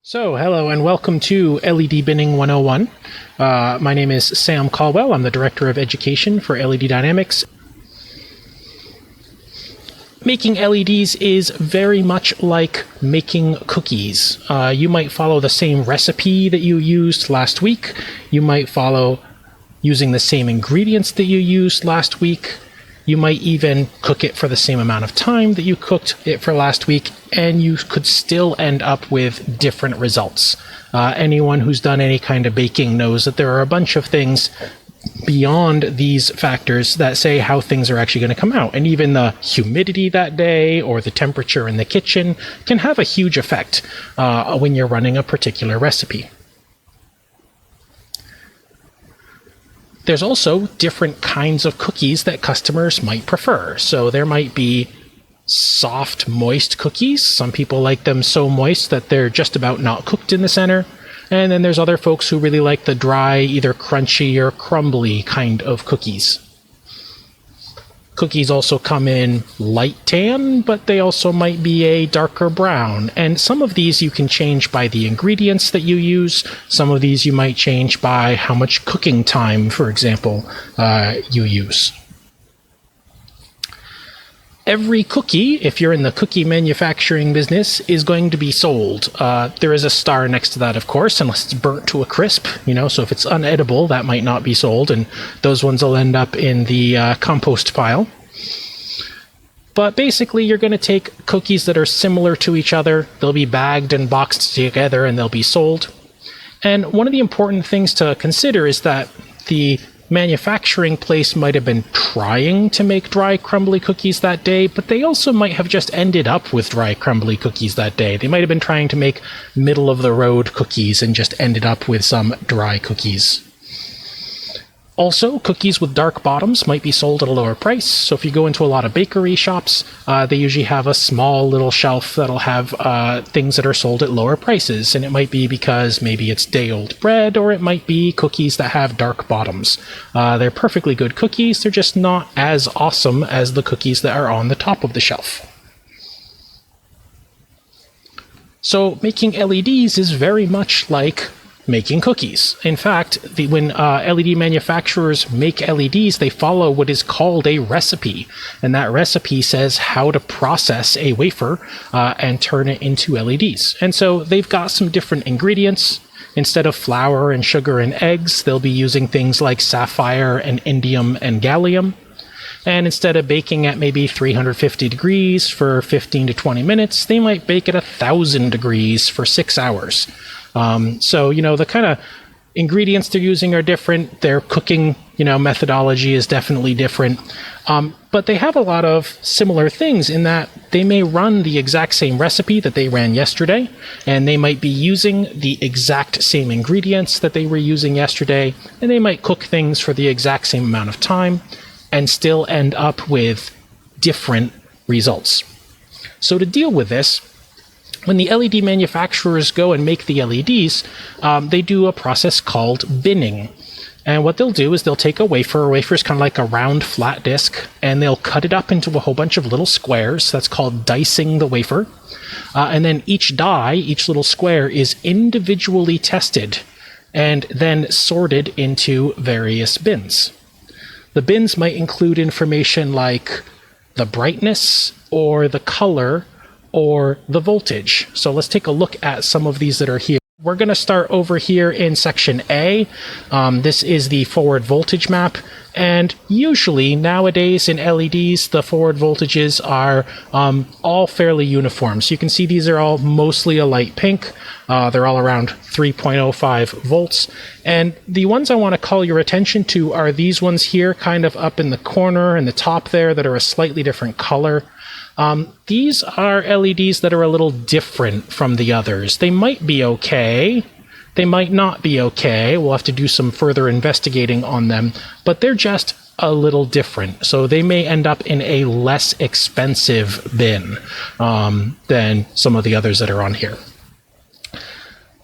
So, hello and welcome to LED Binning 101. My name is Sam Caldwell. I'm the Director of Education for LEDdynamics. Making LEDs is very much like making cookies. You might follow the same recipe that you used last week. You might follow using the same ingredients that you used last week. You might even cook it for the same amount of time that you cooked it for last week, and you could still end up with different results. Anyone who's done any kind of baking knows that there are a bunch of things beyond these factors that say how things are actually going to come out. And even the humidity that day or the temperature in the kitchen can have a huge effect when you're running a particular recipe. There's also different kinds of cookies that customers might prefer. So there might be soft, moist cookies. Some people like them so moist that they're just about not cooked in the center. And then there's other folks who really like the dry, either crunchy or crumbly kind of cookies. Cookies also come in light tan, but they also might be a darker brown. And some of these you can change by the ingredients that you use. Some of these you might change by how much cooking time, for example, you use. Every cookie, if you're in the cookie manufacturing business, is going to be sold. There is a star next to that, of course, unless it's burnt to a crisp, so if it's unedible, that might not be sold, and those ones will end up in the compost pile. But basically, you're going to take cookies that are similar to each other, they'll be bagged and boxed together, and they'll be sold. And one of the important things to consider is that the manufacturing place might have been trying to make dry, crumbly cookies that day, but they also might have just ended up with dry, crumbly cookies that day. They might have been trying to make middle-of-the-road cookies and just ended up with some dry cookies. Also, cookies with dark bottoms might be sold at a lower price. So if you go into a lot of bakery shops, they usually have a small little shelf that'll have things that are sold at lower prices. And it might be because maybe it's day-old bread, or it might be cookies that have dark bottoms. They're perfectly good cookies. They're just not as awesome as the cookies that are on the top of the shelf. So making LEDs is very much like making cookies. In fact, when LED manufacturers make LEDs, they follow what is called a recipe. And that recipe says how to process a wafer and turn it into LEDs. And so they've got some different ingredients. Instead of flour and sugar and eggs, they'll be using things like sapphire and indium and gallium. And instead of baking at maybe 350 degrees for 15 to 20 minutes, they might bake at 1,000 degrees for 6 hours. So, the kind of ingredients they're using are different. Their cooking, methodology is definitely different. But they have a lot of similar things in that they may run the exact same recipe that they ran yesterday, and they might be using the exact same ingredients that they were using yesterday, and they might cook things for the exact same amount of time and still end up with different results. So to deal with this, when the LED manufacturers go and make the LEDs, they do a process called binning. And what they'll do is they'll take a wafer. A wafer is kind of like a round flat disc, and they'll cut it up into a whole bunch of little squares. That's called dicing the wafer. And then each die, each little square, is individually tested and then sorted into various bins. The bins might include information like the brightness or the color or the voltage. So let's take a look at some of these that are here. We're going to start over here in section A. This is the forward voltage map. And usually nowadays in LEDs, the forward voltages are all fairly uniform. So you can see these are all mostly a light pink. They're all around 3.05 volts. And the ones I want to call your attention to are these ones here, kind of up in the corner and the top there, that are a slightly different color. These are LEDs that are a little different from the others. They might be okay. They might not be okay. We'll have to do some further investigating on them, but they're just a little different. So they may end up in a less expensive bin than some of the others that are on here.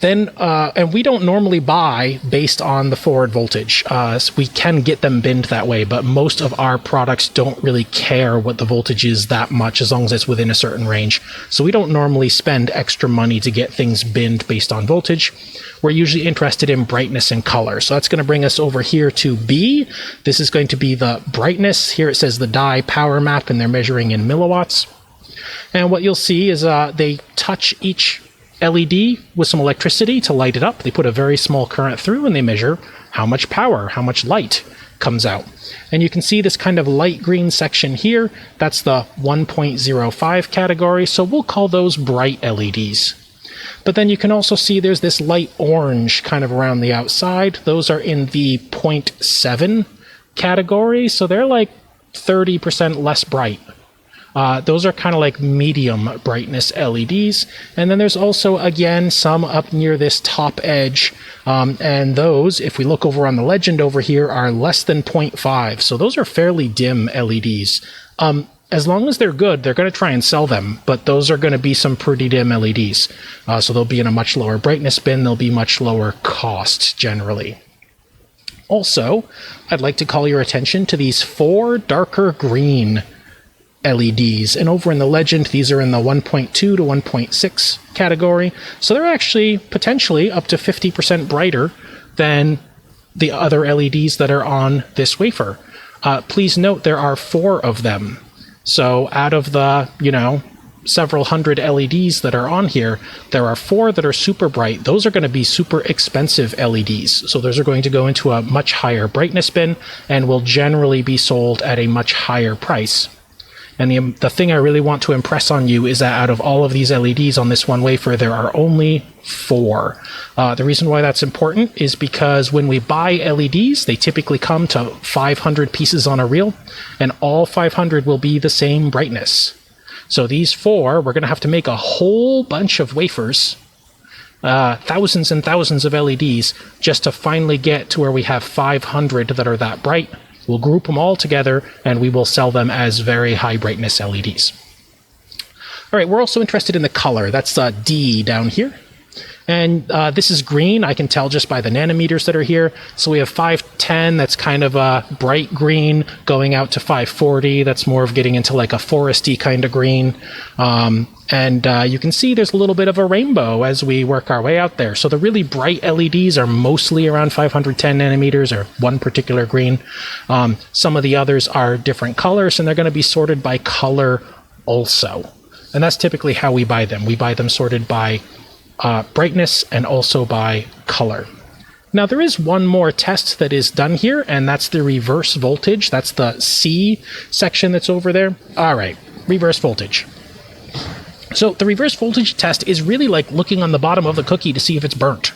Then, and we don't normally buy based on the forward voltage. So we can get them binned that way, but most of our products don't really care what the voltage is that much as long as it's within a certain range. So we don't normally spend extra money to get things binned based on voltage. We're usually interested in brightness and color. So that's going to bring us over here to B. This is going to be the brightness. Here it says the dye power map, and they're measuring in milliwatts. And what you'll see is they touch each LED with some electricity to light it up. They put a very small current through and they measure how much power, how much light comes out. And you can see this kind of light green section here. That's the 1.05 category. So we'll call those bright LEDs. But then you can also see there's this light orange kind of around the outside. Those are in the 0.7 category. So they're like 30% less bright. Those are kind of like medium brightness LEDs. And then there's also, again, some up near this top edge. And those, if we look over on the legend over here, are less than 0.5. So those are fairly dim LEDs. As long as they're good, they're going to try and sell them. But those are going to be some pretty dim LEDs. So they'll be in a much lower brightness bin. They'll be much lower cost generally. Also, I'd like to call your attention to these 4 darker green LEDs, and over in the legend these are in the 1.2 to 1.6 category, so they're actually potentially up to 50% brighter than the other LEDs that are on this wafer. Please note there are 4 of them, so out of the several hundred LEDs that are on here, there are 4 that are super bright. Those are going to be super expensive LEDs, so those are going to go into a much higher brightness bin and will generally be sold at a much higher price. And the thing I really want to impress on you is that out of all of these LEDs on this one wafer, there are only 4. The reason why that's important is because when we buy LEDs, they typically come to 500 pieces on a reel, and all 500 will be the same brightness. So these 4, we're going to have to make a whole bunch of wafers, thousands and thousands of LEDs, just to finally get to where we have 500 that are that bright. We'll group them all together and we will sell them as very high brightness LEDs. All right, we're also interested in the color. That's D down here. And this is green. I can tell just by the nanometers that are here. So we have 510, that's kind of a bright green, going out to 540. That's more of getting into like a foresty kind of green. And you can see there's a little bit of a rainbow as we work our way out there. So the really bright LEDs are mostly around 510 nanometers or one particular green. Some of the others are different colors, and they're going to be sorted by color also. And that's typically how we buy them. We buy them sorted by brightness and also by color. Now there is one more test that is done here, and that's the reverse voltage. That's the C section that's over there. All right, reverse voltage. So the reverse voltage test is really like looking on the bottom of the cookie to see if it's burnt.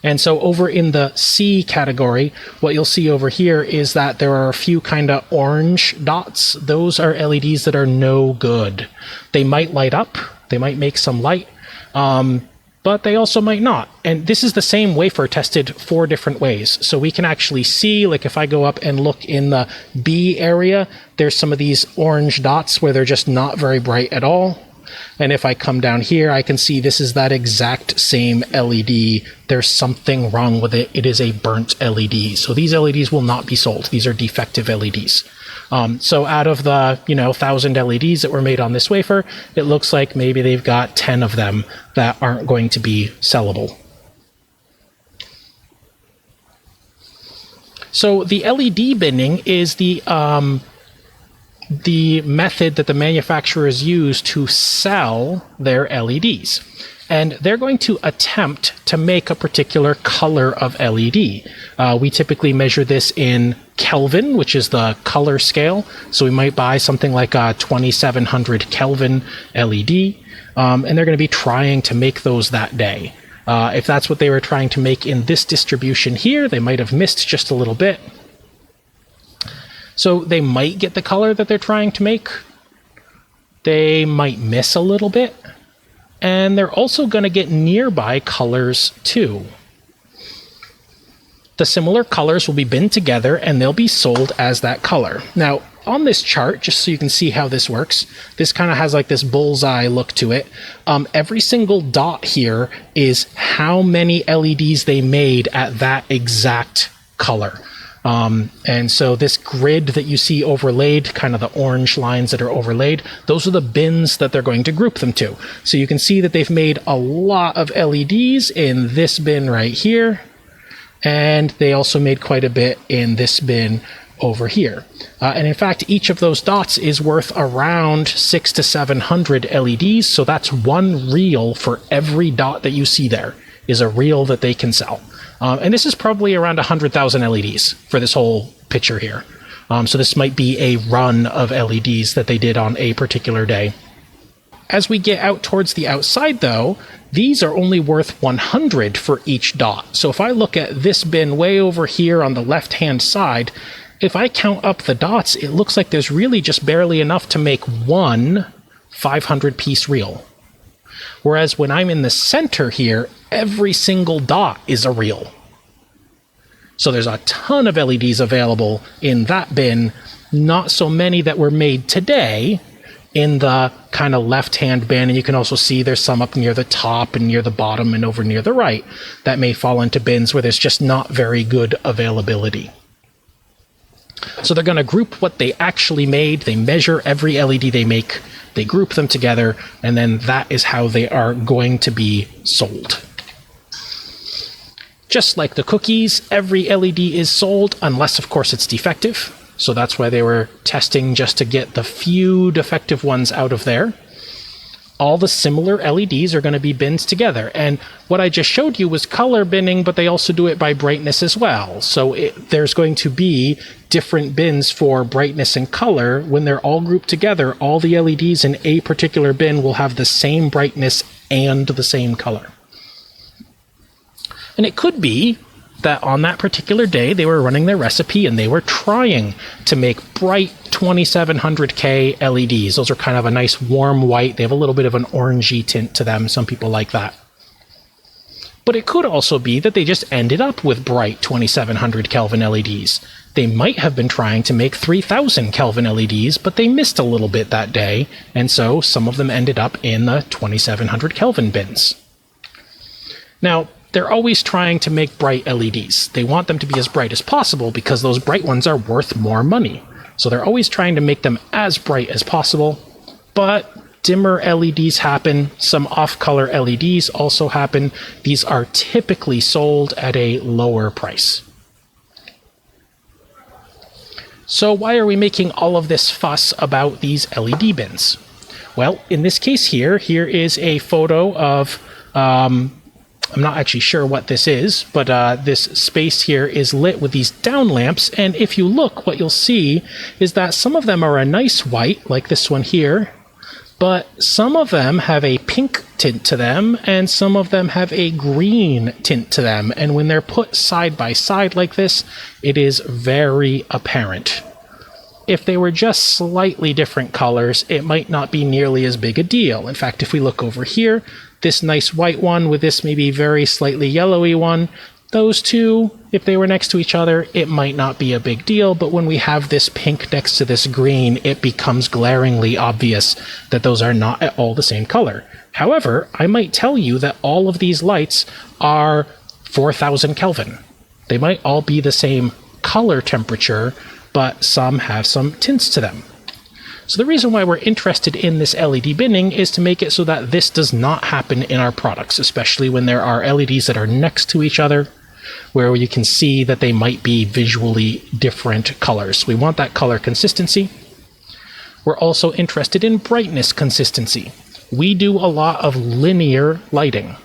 And so over in the C category, what you'll see over here is that there are a few kind of orange dots. Those are LEDs that are no good. They might light up, they might make some light, but they also might not. And this is the same wafer tested 4 different ways. So we can actually see, like if I go up and look in the B area, there's some of these orange dots where they're just not very bright at all. And if I come down here, I can see this is that exact same LED. There's something wrong with it. It is a burnt LED. So these LEDs will not be sold. These are defective LEDs. So out of the 1,000 LEDs that were made on this wafer, it looks like maybe they've got 10 of them that aren't going to be sellable. So the LED binning is the method that the manufacturers use to sell their LEDs. And they're going to attempt to make a particular color of LED. We typically measure this in Kelvin, which is the color scale. So we might buy something like a 2700 Kelvin LED, and they're going to be trying to make those that day. If that's what they were trying to make in this distribution here, they might have missed just a little bit. So they might get the color that they're trying to make. They might miss a little bit. And they're also going to get nearby colors too. The similar colors will be binned together and they'll be sold as that color. Now, on this chart, just so you can see how this works, this kind of has like this bullseye look to it. Every single dot here is how many LEDs they made at that exact color. And so this grid that you see overlaid, kind of the orange lines that are overlaid, those are the bins that they're going to group them to. So you can see that they've made a lot of LEDs in this bin right here. And they also made quite a bit in this bin over here. And in fact, each of those dots is worth around 600 to 700 LEDs. So that's one reel for every dot that you see there is a reel that they can sell. And this is probably around 100,000 LEDs for this whole picture here. So this might be a run of LEDs that they did on a particular day. As we get out towards the outside, though, these are only worth 100 for each dot. So if I look at this bin way over here on the left-hand side, if I count up the dots, it looks like there's really just barely enough to make one 500-piece reel. Whereas when I'm in the center here, every single dot is a reel. So there's a ton of LEDs available in that bin, not so many that were made today in the kind of left-hand bin. And you can also see there's some up near the top and near the bottom and over near the right that may fall into bins where there's just not very good availability. So they're going to group what they actually made. They measure every LED they make, they group them together, and then that is how they are going to be sold. Just like the cookies, every LED is sold unless, of course, it's defective. So that's why they were testing just to get the few defective ones out of there. All the similar LEDs are going to be bins together. And what I just showed you was color binning, but they also do it by brightness as well. So there's going to be different bins for brightness and color. When they're all grouped together, all the LEDs in a particular bin will have the same brightness and the same color. And it could be that on that particular day, they were running their recipe and they were trying to make bright 2700K LEDs. Those are kind of a nice warm white. They have a little bit of an orangey tint to them. Some people like that. But it could also be that they just ended up with bright 2700 Kelvin LEDs. They might have been trying to make 3000 Kelvin LEDs, but they missed a little bit that day. And so some of them ended up in the 2700 Kelvin bins. Now, they're always trying to make bright LEDs. They want them to be as bright as possible because those bright ones are worth more money. So they're always trying to make them as bright as possible, but dimmer LEDs happen. Some off-color LEDs also happen. These are typically sold at a lower price. So why are we making all of this fuss about these LED bins? Well, in this case here is a photo of I'm not actually sure what this is, but this space here is lit with these down lamps. And if you look, what you'll see is that some of them are a nice white, like this one here, but some of them have a pink tint to them, and some of them have a green tint to them. And when they're put side by side like this, it is very apparent. If they were just slightly different colors, it might not be nearly as big a deal. In fact, if we look over here, this nice white one with this maybe very slightly yellowy one, those two, if they were next to each other, it might not be a big deal. But when we have this pink next to this green, it becomes glaringly obvious that those are not at all the same color. However, I might tell you that all of these lights are 4000 Kelvin. They might all be the same color temperature, but some have some tints to them. So the reason why we're interested in this LED binning is to make it so that this does not happen in our products, especially when there are LEDs that are next to each other, where you can see that they might be visually different colors. We want that color consistency. We're also interested in brightness consistency. We do a lot of linear lighting.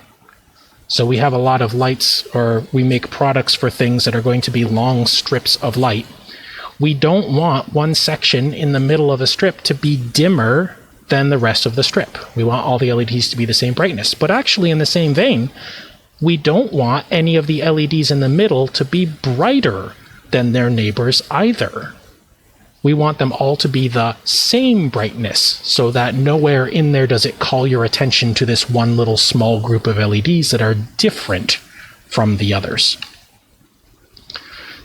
So we have a lot of lights, or we make products for things that are going to be long strips of light. We don't want one section in the middle of a strip to be dimmer than the rest of the strip. We want all the LEDs to be the same brightness. But actually, in the same vein, we don't want any of the LEDs in the middle to be brighter than their neighbors either. We want them all to be the same brightness so that nowhere in there does it call your attention to this one little small group of LEDs that are different from the others.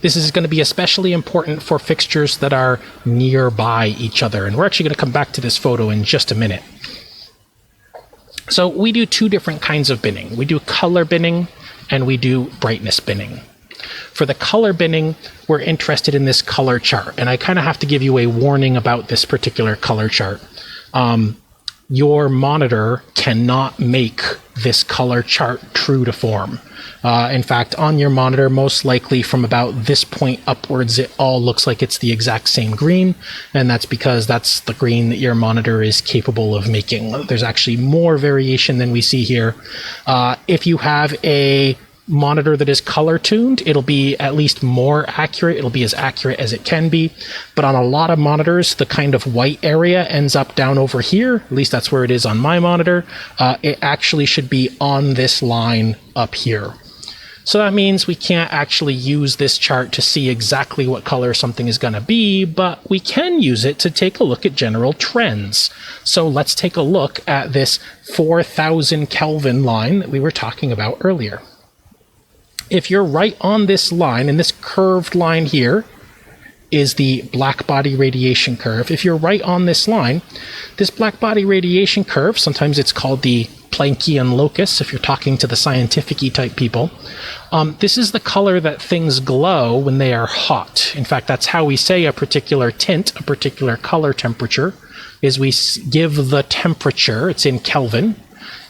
This is going to be especially important for fixtures that are nearby each other. And we're actually going to come back to this photo in just a minute. So we do two different kinds of binning. We do color binning and we do brightness binning. For the color binning, we're interested in this color chart. And I kind of have to give you a warning about this particular color chart. Your monitor cannot make this color chart true to form. In fact, on your monitor, most likely from about this point upwards, it all looks like it's the exact same green. And that's because that's the green that your monitor is capable of making. There's actually more variation than we see here. If you have a monitor that is color tuned, it'll be at least more accurate. It'll be as accurate as it can be. But on a lot of monitors, the kind of white area ends up down over here. At least that's where it is on my monitor. It actually should be on this line up here. So that means we can't actually use this chart to see exactly what color something is going to be, but we can use it to take a look at general trends. So let's take a look at this 4000 Kelvin line that we were talking about earlier. If you're right on this line, and this curved line here is the black body radiation curve. If you're right on this line, this black body radiation curve, sometimes it's called the Planckian locus if you're talking to the scientific-y type people, this is the color that things glow when they are hot. In fact, that's how we say a particular tint, a particular color temperature, is we give the temperature, it's in Kelvin,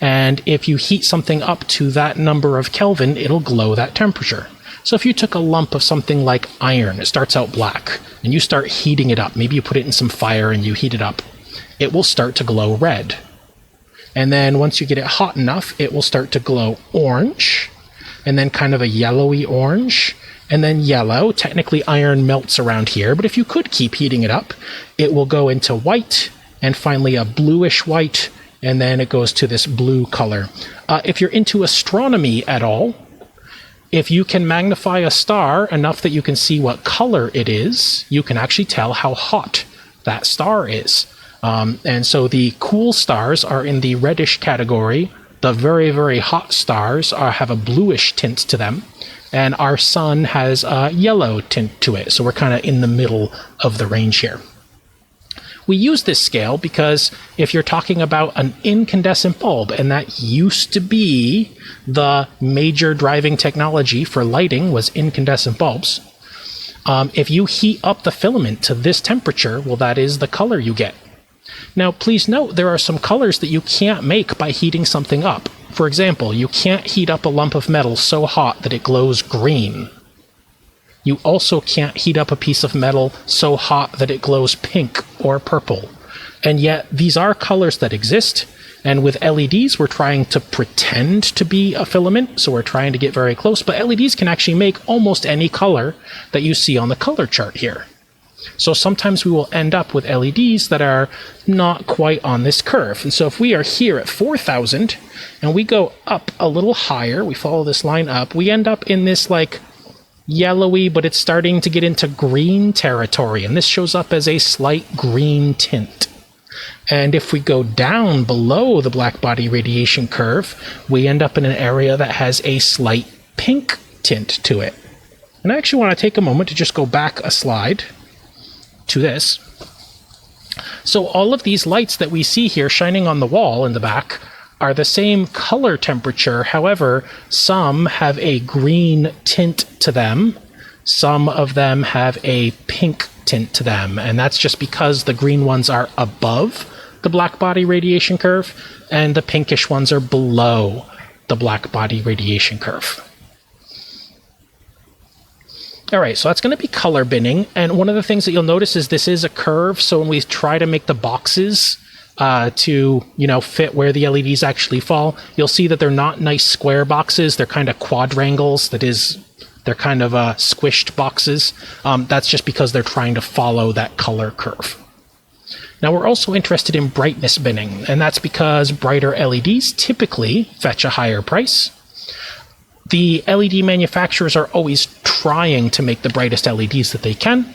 and if you heat something up to that number of Kelvin, it'll glow that temperature. So if you took a lump of something like iron, it starts out black, and you start heating it up, maybe you put it in some fire and you heat it up, it will start to glow red. And then once you get it hot enough, it will start to glow orange, and then kind of a yellowy orange, and then yellow. Technically iron melts around here, but if you could keep heating it up, it will go into white, and finally a bluish white, and then it goes to this blue color. If you're into astronomy at all, if you can magnify a star enough that you can see what color it is, you can actually tell how hot that star is. And so the cool stars are in the reddish category. The very, very hot stars have a bluish tint to them. And our sun has a yellow tint to it. So we're kind of in the middle of the range here. We use this scale because if you're talking about an incandescent bulb, and that used to be the major driving technology for lighting was incandescent bulbs, if you heat up the filament to this temperature, well, that is the color you get. Now, please note there are some colors that you can't make by heating something up. For example, you can't heat up a lump of metal so hot that it glows green. You also can't heat up a piece of metal so hot that it glows pink or purple. And yet, these are colors that exist. And with LEDs, we're trying to pretend to be a filament, so we're trying to get very close. But LEDs can actually make almost any color that you see on the color chart here. So sometimes we will end up with LEDs that are not quite on this curve. And so if we are here at 4000 and we go up a little higher, we follow this line up, we end up in this like yellowy, but it's starting to get into green territory. And this shows up as a slight green tint. And if we go down below the black body radiation curve, we end up in an area that has a slight pink tint to it. And I actually want to take a moment to just go back a slide to this. So all of these lights that we see here shining on the wall in the back are the same color temperature. However, some have a green tint to them. Some of them have a pink tint to them. And that's just because the green ones are above the black body radiation curve and the pinkish ones are below the black body radiation curve. All right, so that's going to be color binning. And one of the things that you'll notice is this is a curve. So when we try to make the boxes to, fit where the LEDs actually fall, you'll see that they're not nice square boxes. They're kind of quadrangles. That is, they're kind of squished boxes. That's just because they're trying to follow that color curve. Now we're also interested in brightness binning, and that's because brighter LEDs typically fetch a higher price. The LED manufacturers are always trying to make the brightest LEDs that they can,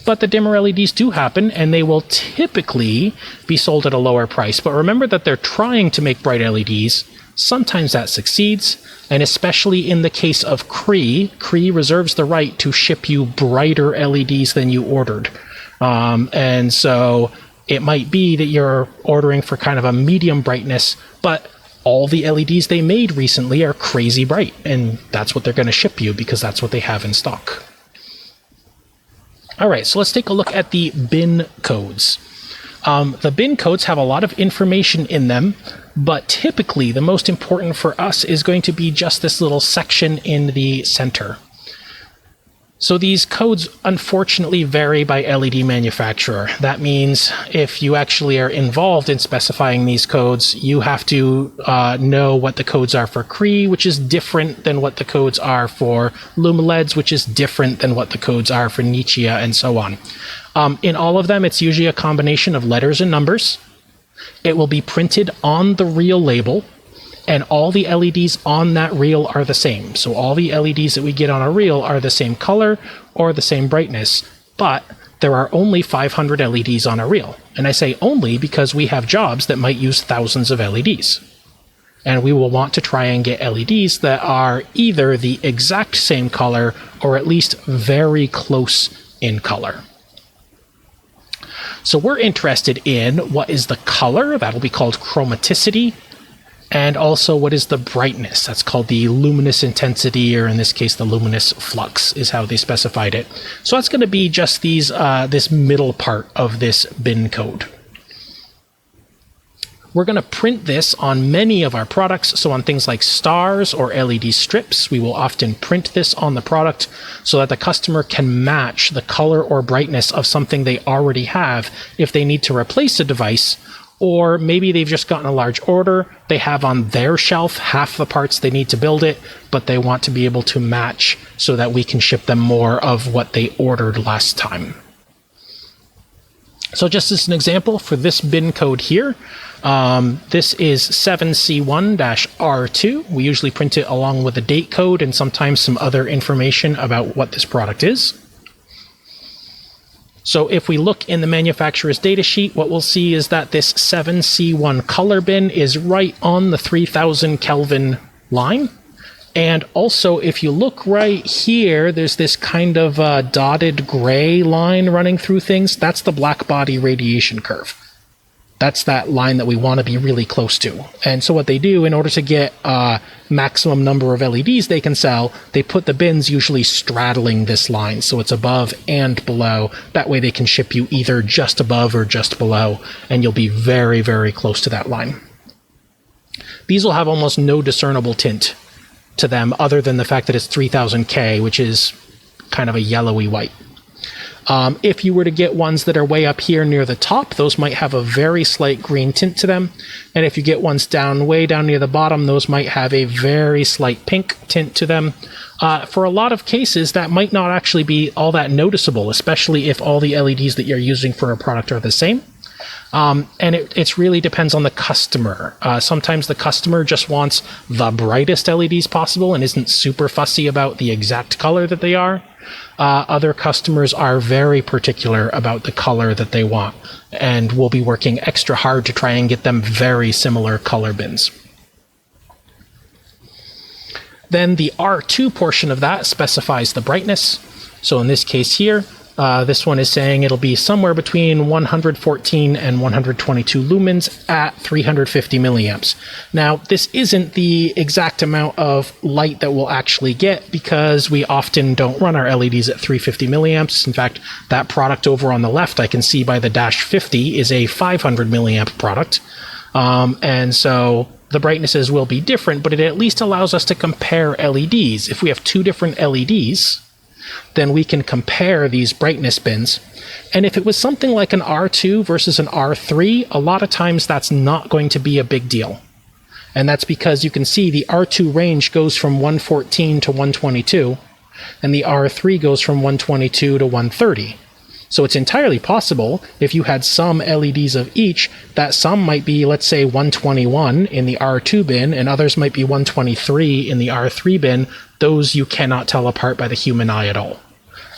but the dimmer LEDs do happen, and they will typically be sold at a lower price. But remember that they're trying to make bright LEDs, Sometimes that succeeds, and especially in the case of Cree reserves the right to ship you brighter LEDs than you ordered. And so it might be that you're ordering for kind of a medium brightness, but all the LEDs they made recently are crazy bright, and that's what they're going to ship you because that's what they have in stock. All right, so let's take a look at the bin codes. The bin codes have a lot of information in them, but typically the most important for us is going to be just this little section in the center. So these codes unfortunately vary by LED manufacturer. That means if you actually are involved in specifying these codes, you have to know what the codes are for Cree, which is different than what the codes are for LumaLEDs, which is different than what the codes are for Nichia, and so on. In all of them, it's usually a combination of letters and numbers. It will be printed on the real label, and all the LEDs on that reel are the same. So all the LEDs that we get on a reel are the same color or the same brightness, but there are only 500 LEDs on a reel. And I say only because we have jobs that might use thousands of LEDs. And we will want to try and get LEDs that are either the exact same color or at least very close in color. So we're interested in what is the color, that'll be called chromaticity, and also what is the brightness, that's called the luminous intensity, or in this case the luminous flux is how they specified it. So that's going to be just these this middle part of this bin code. We're going to print this on many of our products, so on things like stars or LED strips, we will often print this on the product so that the customer can match the color or brightness of something they already have if they need to replace a device. Or maybe they've just gotten a large order, they have on their shelf half the parts they need to build it, but they want to be able to match so that we can ship them more of what they ordered last time. So just as an example, for this bin code here, this is 7C1-R2. We usually print it along with a date code and sometimes some other information about what this product is. So if we look in the manufacturer's datasheet, what we'll see is that this 7C1 color bin is right on the 3000 Kelvin line. And also, if you look right here, there's this kind of dotted gray line running through things. That's the black body radiation curve. That's that line that we want to be really close to. And so what they do, in order to get a maximum number of LEDs they can sell, they put the bins usually straddling this line, so it's above and below. That way they can ship you either just above or just below, and you'll be very, very close to that line. These will have almost no discernible tint to them other than the fact that it's 3000K, which is kind of a yellowy white. If you were to get ones that are way up here near the top, those might have a very slight green tint to them. And if you get ones way down near the bottom, those might have a very slight pink tint to them. For a lot of cases, that might not actually be all that noticeable, especially if all the LEDs that you're using for a product are the same. And it really depends on the customer. Sometimes the customer just wants the brightest LEDs possible and isn't super fussy about the exact color that they are. Other customers are very particular about the color that they want, and will be working extra hard to try and get them very similar color bins. Then the R2 portion of that specifies the brightness. So in this case here, this one is saying it'll be somewhere between 114 and 122 lumens at 350 milliamps. Now, this isn't the exact amount of light that we'll actually get because we often don't run our LEDs at 350 milliamps. In fact, that product over on the left, I can see by the dash 50, is a 500 milliamp product. And so the brightnesses will be different, but it at least allows us to compare LEDs. If we have two different LEDs, then we can compare these brightness bins. And if it was something like an R2 versus an R3, a lot of times that's not going to be a big deal. And that's because you can see the R2 range goes from 114 to 122, and the R3 goes from 122 to 130. So it's entirely possible, if you had some LEDs of each, that some might be, let's say, 121 in the R2 bin, and others might be 123 in the R3 bin. Those you cannot tell apart by the human eye at all.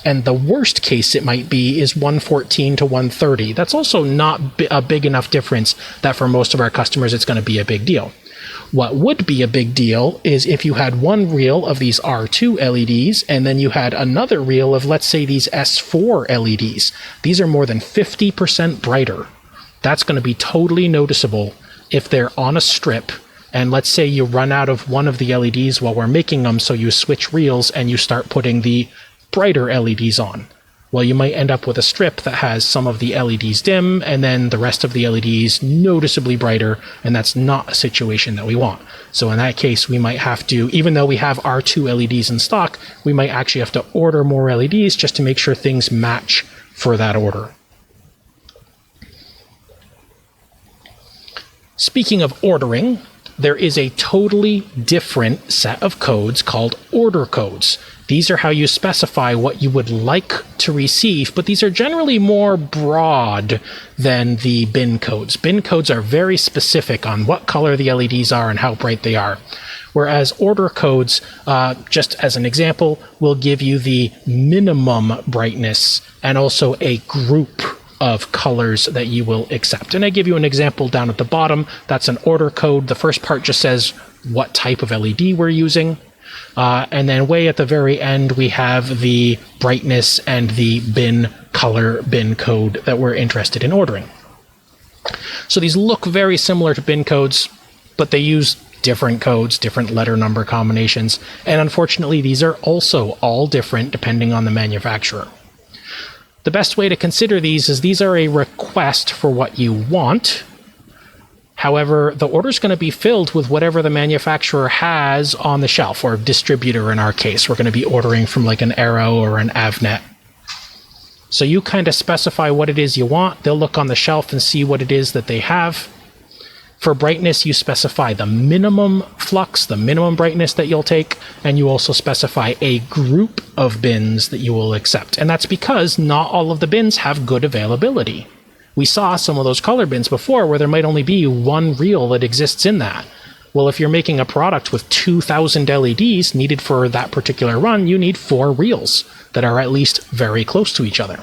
And the worst case it might be is 114 to 130. That's also not a big enough difference that for most of our customers it's going to be a big deal. What would be a big deal is if you had one reel of these R2 LEDs and then you had another reel of, let's say, these S4 LEDs. These are more than 50% brighter. That's going to be totally noticeable if they're on a strip, and let's say you run out of one of the LEDs while we're making them, so you switch reels and you start putting the brighter LEDs on. Well, you might end up with a strip that has some of the LEDs dim and then the rest of the LEDs noticeably brighter, and that's not a situation that we want. So in that case, we might have to, even though we have R2 LEDs in stock, we might actually have to order more LEDs just to make sure things match for that order. Speaking of ordering, there is a totally different set of codes called order codes. These are how you specify what you would like to receive, but these are generally more broad than the bin codes. Bin codes are very specific on what color the LEDs are and how bright they are. Whereas order codes, just as an example, will give you the minimum brightness and also a group of colors that you will accept. And I give you an example down at the bottom. That's an order code. The first part just says what type of LED we're using. And then way at the very end, we have the brightness and the bin color bin code that we're interested in ordering. So these look very similar to bin codes, but they use different codes, different letter number combinations. And unfortunately, these are also all different depending on the manufacturer. The best way to consider these is these are a request for what you want. However, the order is going to be filled with whatever the manufacturer has on the shelf, or distributor in our case. We're going to be ordering from like an Arrow or an Avnet. So you kind of specify what it is you want. They'll look on the shelf and see what it is that they have. For brightness, you specify the minimum flux, the minimum brightness that you'll take, and you also specify a group of bins that you will accept. And that's because not all of the bins have good availability. We saw some of those color bins before where there might only be one reel that exists in that. Well, if you're making a product with 2,000 LEDs needed for that particular run, you need 4 reels that are at least very close to each other.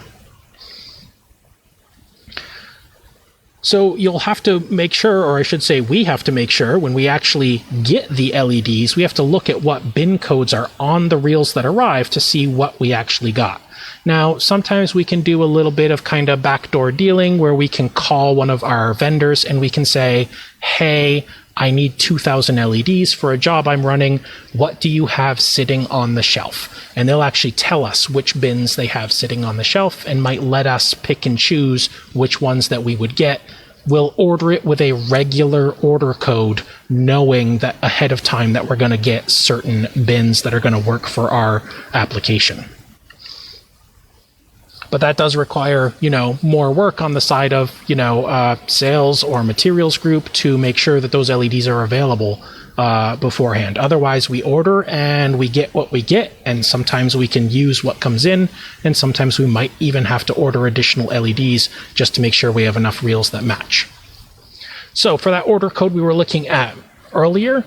So you'll have to make sure, or I should say we have to make sure, when we actually get the LEDs, we have to look at what bin codes are on the reels that arrive to see what we actually got. Now, sometimes we can do a little bit of kind of backdoor dealing where we can call one of our vendors and we can say, hey, I need 2,000 LEDs for a job I'm running. What do you have sitting on the shelf? And they'll actually tell us which bins they have sitting on the shelf and might let us pick and choose which ones that we would get. We'll order it with a regular order code, knowing that ahead of time that we're going to get certain bins that are going to work for our application. But that does require, more work on the side of, sales or materials group to make sure that those LEDs are available beforehand. Otherwise, we order and we get what we get, and sometimes we can use what comes in, and sometimes we might even have to order additional LEDs just to make sure we have enough reels that match. So for that order code we were looking at earlier,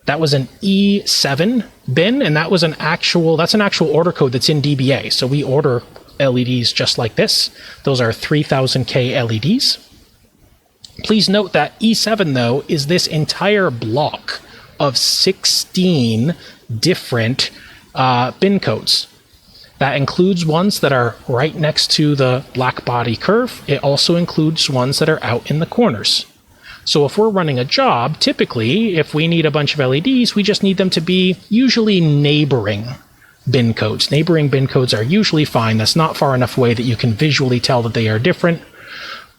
that was an E7 bin, and that's an actual order code that's in DBA. So we order LEDs just like this. Those are 3000K LEDs. Please note that E7, though, is this entire block of 16 different bin codes. That includes ones that are right next to the black body curve. It also includes ones that are out in the corners. So if we're running a job, typically, if we need a bunch of LEDs, we just need them to be usually neighboring bin codes. Neighboring bin codes are usually fine. That's not far enough away that you can visually tell that they are different.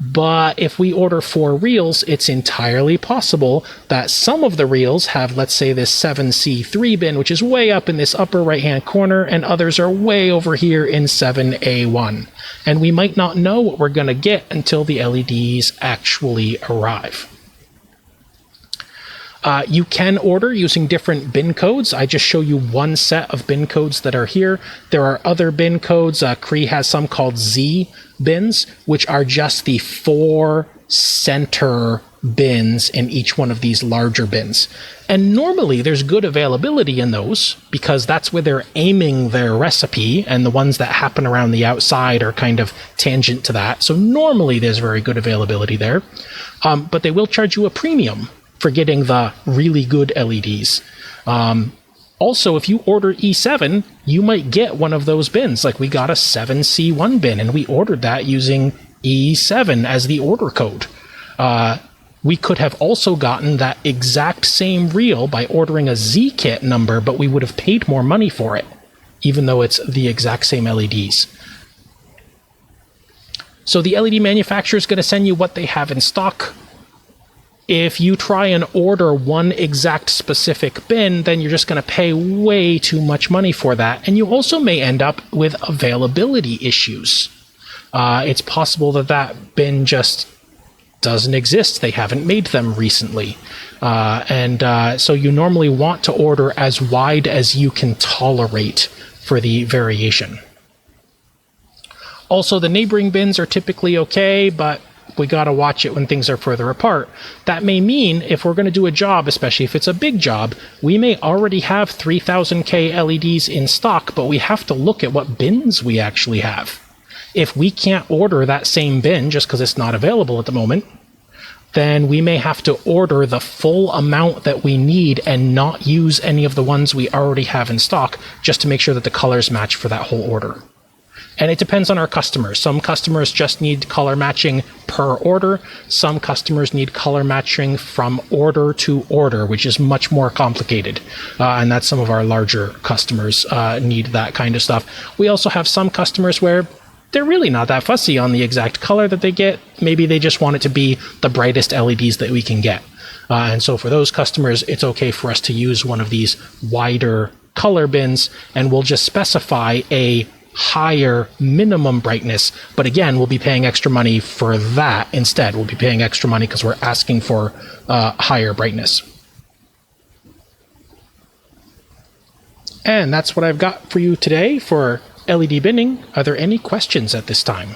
But if we order 4 reels, it's entirely possible that some of the reels have, let's say, this 7C3 bin, which is way up in this upper right-hand corner, and others are way over here in 7A1. And we might not know what we're going to get until the LEDs actually arrive. You can order using different bin codes. I just show you one set of bin codes that are here. There are other bin codes. Cree has some called Z bins, which are just the 4 center bins in each one of these larger bins. And normally there's good availability in those because that's where they're aiming their recipe, and the ones that happen around the outside are kind of tangent to that. So normally there's very good availability there. But they will charge you a premium for getting the really good LEDs. Also, if you order E7, you might get one of those bins. Like we got a 7C1 bin, and we ordered that using E7 as the order code. We could have also gotten that exact same reel by ordering a Z-kit number, but we would have paid more money for it, even though it's the exact same LEDs. So the LED manufacturer is going to send you what they have in stock. If you try and order one exact specific bin, then you're just going to pay way too much money for that. And you also may end up with availability issues. It's possible that that bin just doesn't exist. They haven't made them recently. So you normally want to order as wide as you can tolerate for the variation. Also, the neighboring bins are typically okay, but we got to watch it when things are further apart. That may mean if we're going to do a job, especially if it's a big job, we may already have 3000K LEDs in stock, but we have to look at what bins we actually have. If we can't order that same bin just because it's not available at the moment, then we may have to order the full amount that we need and not use any of the ones we already have in stock just to make sure that the colors match for that whole order. And it depends on our customers. Some customers just need color matching per order. Some customers need color matching from order to order, which is much more complicated. And that's some of our larger customers need that kind of stuff. We also have some customers where they're really not that fussy on the exact color that they get. Maybe they just want it to be the brightest LEDs that we can get. And so for those customers, it's okay for us to use one of these wider color bins, and we'll just specify a higher minimum brightness. But again, we'll be paying extra money for that instead. We'll be paying extra money because we're asking for higher brightness. And that's what I've got for you today for LED binning. Are there any questions at this time?